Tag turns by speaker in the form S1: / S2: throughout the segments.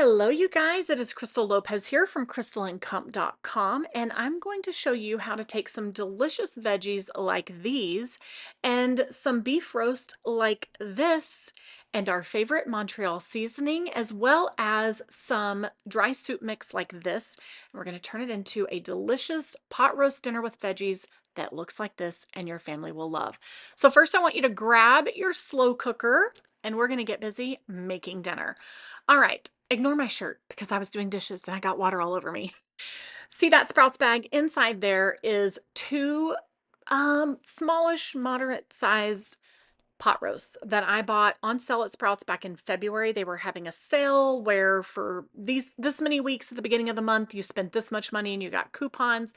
S1: Hello, you guys. It is Crystal Lopez here from crystalandcomp.com, and I'm going to show you how to take some delicious veggies like these and some beef roast like this and our favorite Montreal seasoning, as well as some dry soup mix like this. And we're going to turn it into a delicious pot roast dinner with veggies that looks like this and your family will love. So first I want you to grab your slow cooker and we're going to get busy making dinner. All right, ignore my shirt because I was doing dishes and I got water all over me. See that Sprouts bag? Inside there is two smallish, moderate sized pot roasts that I bought on sale at Sprouts back in February. They were having a sale where for this many weeks at the beginning of the month, you spent this much money and you got coupons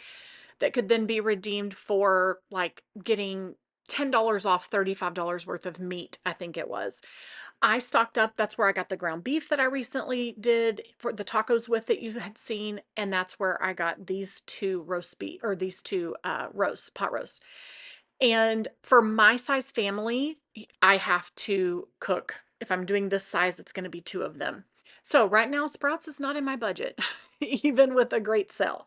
S1: that could then be redeemed for like getting $10 off $35 worth of meat, I think it was. I stocked up. That's where I got the ground beef that I recently did for the tacos with that you had seen. And that's where I got these two roast beef or these two pot roast. And for my size family, I have to cook. If I'm doing this size, it's going to be two of them. So right now, Sprouts is not in my budget, even with a great sale.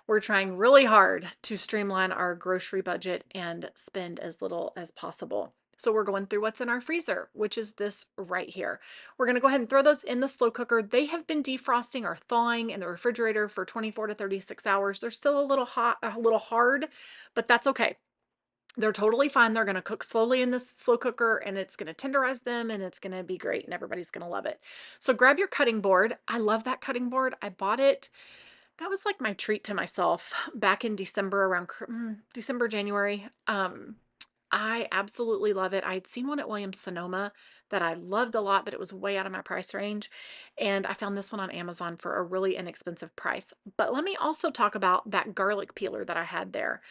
S1: We're trying really hard to streamline our grocery budget and spend as little as possible. So we're going through what's in our freezer, which is this right here. We're going to go ahead and throw those in the slow cooker. They have been defrosting or thawing in the refrigerator for 24 to 36 hours. They're still a little hot, a little hard, but that's okay. They're totally fine. They're going to cook slowly in this slow cooker and it's going to tenderize them and it's going to be great and everybody's going to love it. So grab your cutting board. I love that cutting board. I bought it. That was like my treat to myself back in December, around December, January. I absolutely love it. I had seen one at Williams Sonoma that I loved a lot, but it was way out of my price range. And I found this one on Amazon for a really inexpensive price. But let me also talk about that garlic peeler that I had there.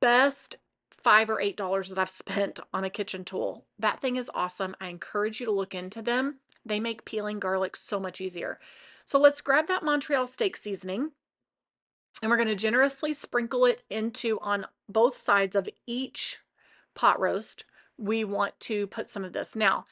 S1: Best $5 or $8 that I've spent on a kitchen tool. That thing is awesome. I encourage you to look into them. They make peeling garlic so much easier. So let's grab that Montreal steak seasoning and we're going to generously sprinkle it into on both sides of each pot roast. We want to put some of this. Now,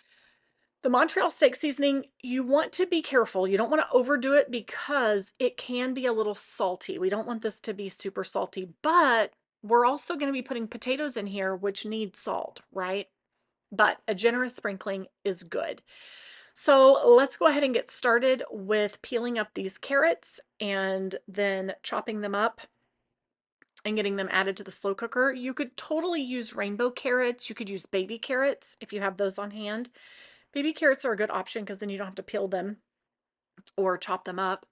S1: the Montreal steak seasoning, you want to be careful. You don't want to overdo it because it can be a little salty. We don't want this to be super salty, but we're also going to be putting potatoes in here, which need salt, right? But a generous sprinkling is good. So let's go ahead and get started with peeling up these carrots and then chopping them up and getting them added to the slow cooker. You could totally use rainbow carrots. You could use baby carrots if you have those on hand. Baby carrots are a good option because then you don't have to peel them or chop them up.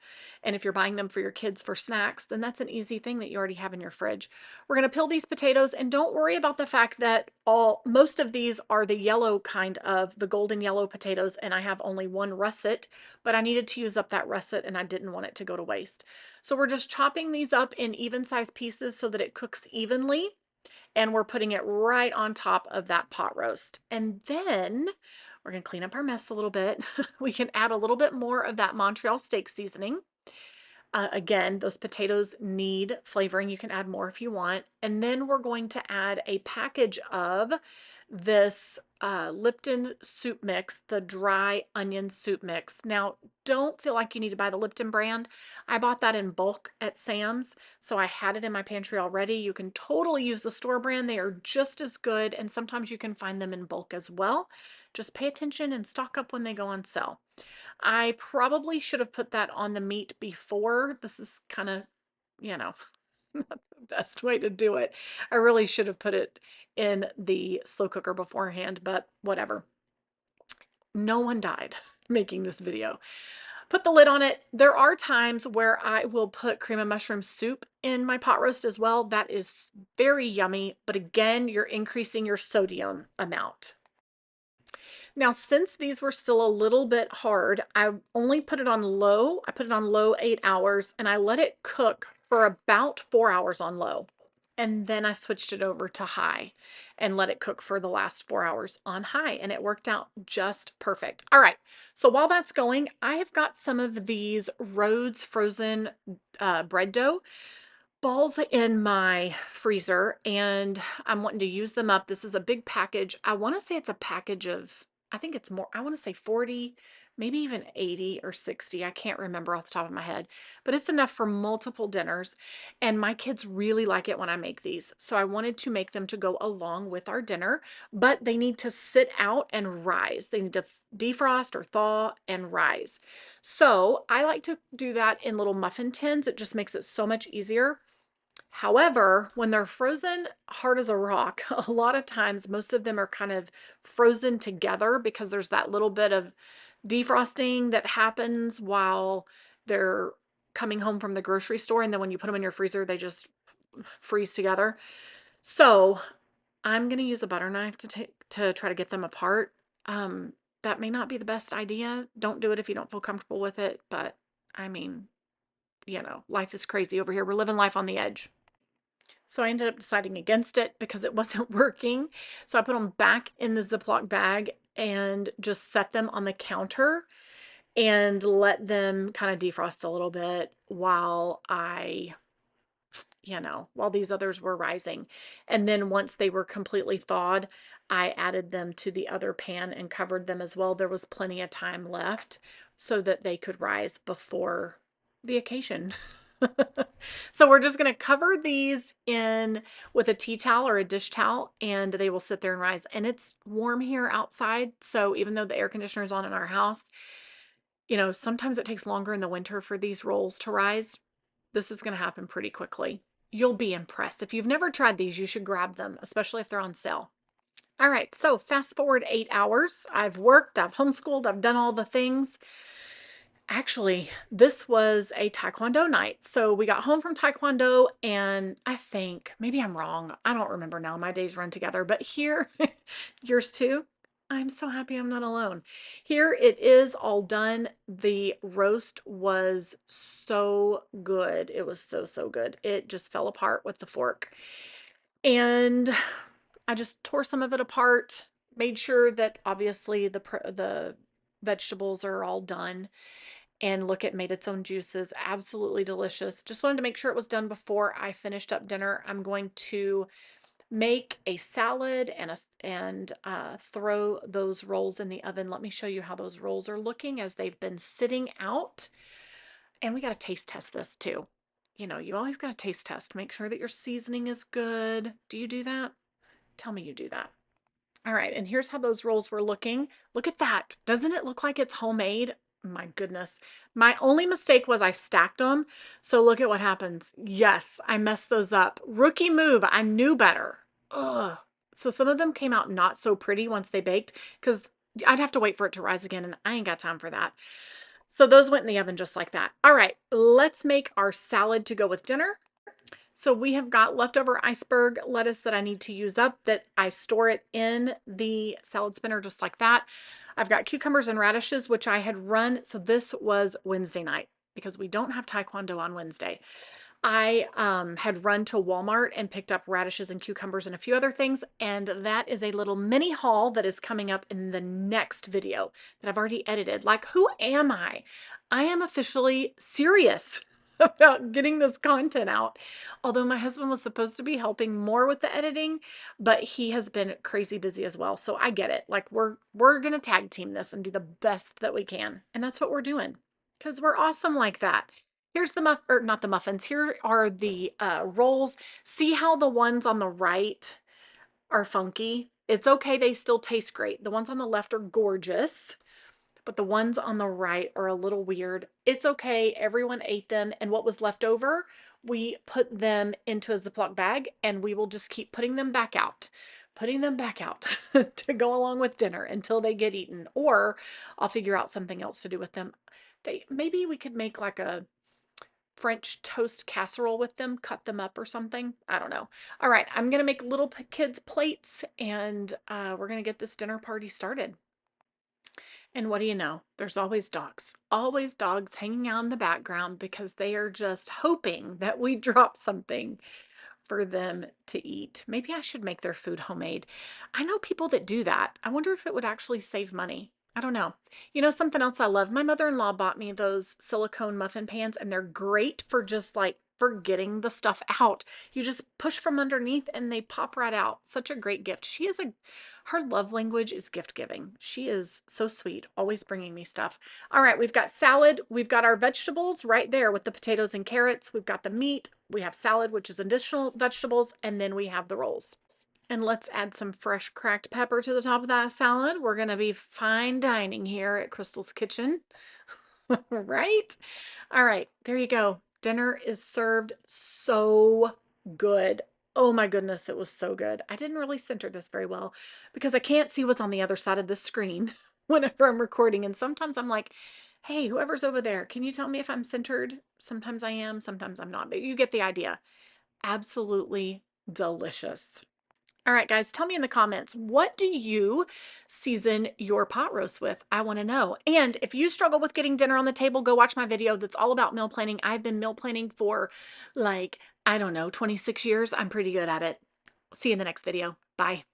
S1: And if you're buying them for your kids for snacks, then that's an easy thing that you already have in your fridge. We're going to peel these potatoes and don't worry about the fact that most of these are the yellow kind of the golden yellow potatoes and I have only one russet, but I needed to use up that russet and I didn't want it to go to waste. So we're just chopping these up in even sized pieces so that it cooks evenly and we're putting it right on top of that pot roast. And then we're going to clean up our mess a little bit. We can add a little bit more of that Montreal steak seasoning. Again, those potatoes need flavoring. You can add more if you want. And then we're going to add a package of this Lipton soup mix, the dry onion soup mix. Now, don't feel like you need to buy the Lipton brand. I bought that in bulk at Sam's, so I had it in my pantry already. You can totally use the store brand. They are just as good, and sometimes you can find them in bulk as well. Just pay attention and stock up when they go on sale. I probably should have put that on the meat before. This is kind of, you know, not the best way to do it. I really should have put it in the slow cooker beforehand, but whatever. No one died making this video. Put the lid on it. There are times where I will put cream of mushroom soup in my pot roast as well. That is very yummy, but again, you're increasing your sodium amount. Now, since these were still a little bit hard, I only put it on low. I put it on low 8 hours and I let it cook for about 4 hours on low. And then I switched it over to high and let it cook for the last 4 hours on high. And it worked out just perfect. All right. So while that's going, I have got some of these Rhodes frozen bread dough balls in my freezer and I'm wanting to use them up. This is a big package. I want to say it's a package of, I think it's more, I want to say 40, maybe even 80 or 60. I can't remember off the top of my head, but it's enough for multiple dinners. And my kids really like it when I make these. So I wanted to make them to go along with our dinner, but they need to sit out and rise. They need to defrost or thaw and rise. So I like to do that in little muffin tins. It just makes it so much easier. However, when they're frozen hard as a rock, a lot of times most of them are kind of frozen together because there's that little bit of defrosting that happens while they're coming home from the grocery store. And then when you put them in your freezer, they just freeze together. So I'm going to use a butter knife to try to get them apart. That may not be the best idea. Don't do it if you don't feel comfortable with it. But I mean, life is crazy over here. We're living life on the edge. So I ended up deciding against it because it wasn't working. So I put them back in the Ziploc bag and just set them on the counter and let them kind of defrost a little bit while these others were rising. And then once they were completely thawed, I added them to the other pan and covered them as well. There was plenty of time left so that they could rise before the occasion. So we're just going to cover these in with a tea towel or a dish towel, and they will sit there and rise. And it's warm here outside, so even though the air conditioner is on in our house, sometimes it takes longer in the winter for these rolls to rise. This is going to happen pretty quickly. You'll be impressed. If you've never tried these, you should grab them, especially if they're on sale. All right, so fast forward 8 hours. I've worked, I've homeschooled, I've done all the things. Actually, this was a Taekwondo night. So we got home from Taekwondo, and I think, maybe I'm wrong. I don't remember now. My days run together. But here, yours too. I'm so happy I'm not alone. Here it is all done. The roast was so good. It was so, so good. It just fell apart with the fork. And I just tore some of it apart, made sure that obviously the vegetables are all done. And look, it made its own juices. Absolutely delicious. Just wanted to make sure it was done before I finished up dinner. I'm going to make a salad and throw those rolls in the oven. Let me show you how those rolls are looking as they've been sitting out. And we got to taste test this too. You always got to taste test. Make sure that your seasoning is good. Do you do that? Tell me you do that. All right, and here's how those rolls were looking. Look at that. Doesn't it look like it's homemade? My goodness. My only mistake was I stacked them. So look at what happens. Yes, I messed those up. Rookie move. I knew better. Ugh. So some of them came out not so pretty once they baked because I'd have to wait for it to rise again, and I ain't got time for that. So those went in the oven just like that. All right, let's make our salad to go with dinner. So we have got leftover iceberg lettuce that I need to use up, that I store it in the salad spinner just like that. I've got cucumbers and radishes, which I had run. So this was Wednesday night because we don't have Taekwondo on Wednesday. I had run to Walmart and picked up radishes and cucumbers and a few other things. And that is a little mini haul that is coming up in the next video that I've already edited. Like, who am I? I am officially serious about getting this content out. Although my husband was supposed to be helping more with the editing, but he has been crazy busy as well. So I get it. Like we're going to tag team this and do the best that we can. And that's what we're doing because we're awesome like that. Here's the not the muffins. Here are the rolls. See how the ones on the right are funky? It's okay. They still taste great. The ones on the left are gorgeous, but the ones on the right are a little weird. It's okay. Everyone ate them. And what was left over, we put them into a Ziploc bag and we will just keep putting them back out to go along with dinner until they get eaten. Or I'll figure out something else to do with them. Maybe we could make like a French toast casserole with them, cut them up or something. I don't know. All right, I'm going to make little kids' plates and we're going to get this dinner party started. And what do you know? There's always dogs hanging out in the background because they are just hoping that we drop something for them to eat. Maybe I should make their food homemade. I know people that do that. I wonder if it would actually save money. I don't know. Something else I love. My mother-in-law bought me those silicone muffin pans, and they're great for just like for getting the stuff out. You just push from underneath and they pop right out. Such a great gift. Her love language is gift giving. She is so sweet, always bringing me stuff. All right, we've got salad. We've got our vegetables right there with the potatoes and carrots. We've got the meat. We have salad, which is additional vegetables, and then we have the rolls. And let's add some fresh cracked pepper to the top of that salad. We're going to be fine dining here at Crystal's Kitchen. Right? All right, there you go. Dinner is served. So good. Oh my goodness, it was so good. I didn't really center this very well because I can't see what's on the other side of the screen whenever I'm recording. And sometimes I'm like, hey, whoever's over there, can you tell me if I'm centered? Sometimes I am, sometimes I'm not, but you get the idea. Absolutely delicious. All right, guys, tell me in the comments, what do you season your pot roast with? I want to know. And if you struggle with getting dinner on the table, go watch my video that's all about meal planning. I've been meal planning for like, I don't know, 26 years. I'm pretty good at it. See you in the next video. Bye.